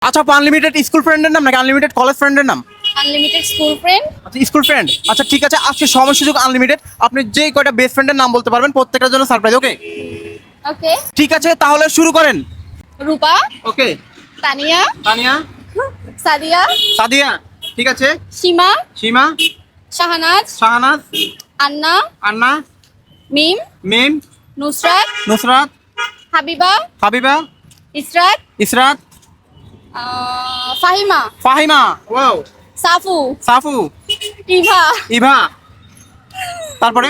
আচ্ছা, আপু unlimited school ফ্রেন্ডের নাম নাকি আনলিমিটেড কলেজ ফ্রেন্ডের নাম? Unlimited school friend. আচ্ছা, স্কুল ফ্রেন্ড। আচ্ছা ঠিক আছে, আজকে সময় সুযোগ আনলিমিটেড, আপনি যে কয়টা বেস্ট ফ্রেন্ডের নাম বলতে পারবেন প্রত্যেকটার জন্য সারপ্রাইজ। ওকে ওকে। ঠিক আছে, তাহলে শুরু করেন। রূপা, ওকে। তানিয়া, তানিয়া, সাদিয়া, সাদিয়া, ঠিক আছে। সীমা, সীমা, শাহনাজ, শাহানাজ, আন্না, আন্না, মিম, মিম, নুসরাত, নুসরাত, হাবিবা, হাবিবা, ইসরাত, ইসরাত, ফাহিমা, ফাহিমা, ওয়াও, সাফু, সাফু, ইভা, ইভা। তারপরে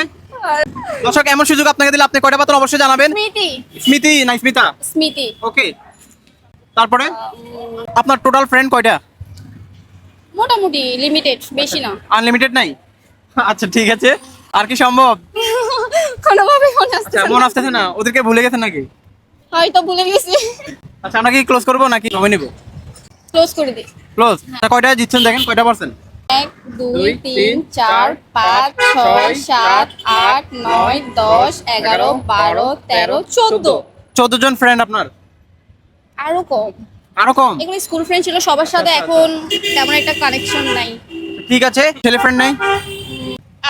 দর্শক এমন সুযোগ আপনাকে দিলে আপনি কয়টা পাতেন অবশ্যই জানাবেন। স্মৃতি, স্মৃতি না স্মিতা? স্মৃতি। ওকে। তারপরে আপনার টোটাল ফ্রেন্ড কয়টা? মোটামুটি লিমিটেড, বেশি না। আনলিমিটেড নাই? আচ্ছা ঠিক আছে, আর কি সম্ভব? কোনোভাবে মনে আচ্ছা, আসছে মন না। আসতেছে না, ওদেরকে ভুলে গেছেন নাকি? হয়তো ভুলে গেছি। আচ্ছা, আমরা কি ক্লোজ করবো নাকি হবে নিব? ক্লোজ করে দিই। ক্লোজ। কয়টা জিতছেন দেখেন, কয়টা পারছেন? 1 2 3 4 5 6 7 8 9 10 11 12 13 14। 14 জন ফ্রেন্ড আপনার? আরো কম। আরো কম? এগুলো স্কুল ফ্রেন্ড ছিল সবার সাথে, এখন তেমন একটা কানেকশন নাই। ঠিক আছে, ছেলে ফ্রেন্ড নাই?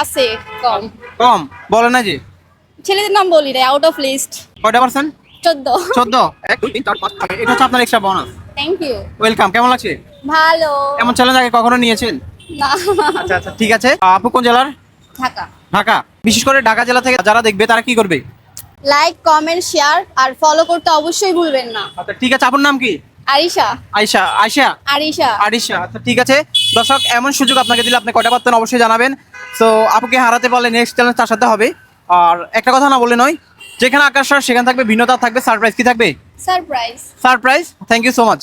আছে কম। কম বলে না যে। ছেলেদের নাম বলি রে, আউট অফ লিস্ট। কয়টা পারছেন? 14। 14। 1 2 3 4 5 6। এটা হচ্ছে আপনার extra bonus. Thank you. Welcome. কেমন লাগছে? ভালো। এমন চ্যালেঞ্জ আগে কখনো নিয়েছেন? না। আচ্ছা আচ্ছা ঠিক আছে। আপু কোন জেলার? ঢাকা। ঢাকা। বিশেষ করে ঢাকা জেলা থেকে যারা দেখবে তারা কি করবে? লাইক, কমেন্ট, শেয়ার আর ফলো করতে অবশ্যই ভুলবেন না। আচ্ছা ঠিক আছে, আপুর নাম কি? আরিশা। আয়শা। আয়শা, আরিশা। আরিশা। আচ্ছা ঠিক আছে। দর্শক এমন সুযোগ আপনাকে দিলে আপনি কয়টা পারতেন অবশ্যই জানাবেন। সো আপুকে হারাতে পারলে নেক্সট চ্যালেঞ্জ তার সাথে হবে। আর একটা কথা না বলে নয়, যেখানে আকাশ সেখানে থাকবে ভিন্নতা, থাকবে সারপ্রাইজ। কি থাকবে? Surprise. Surprise. Thank you so much.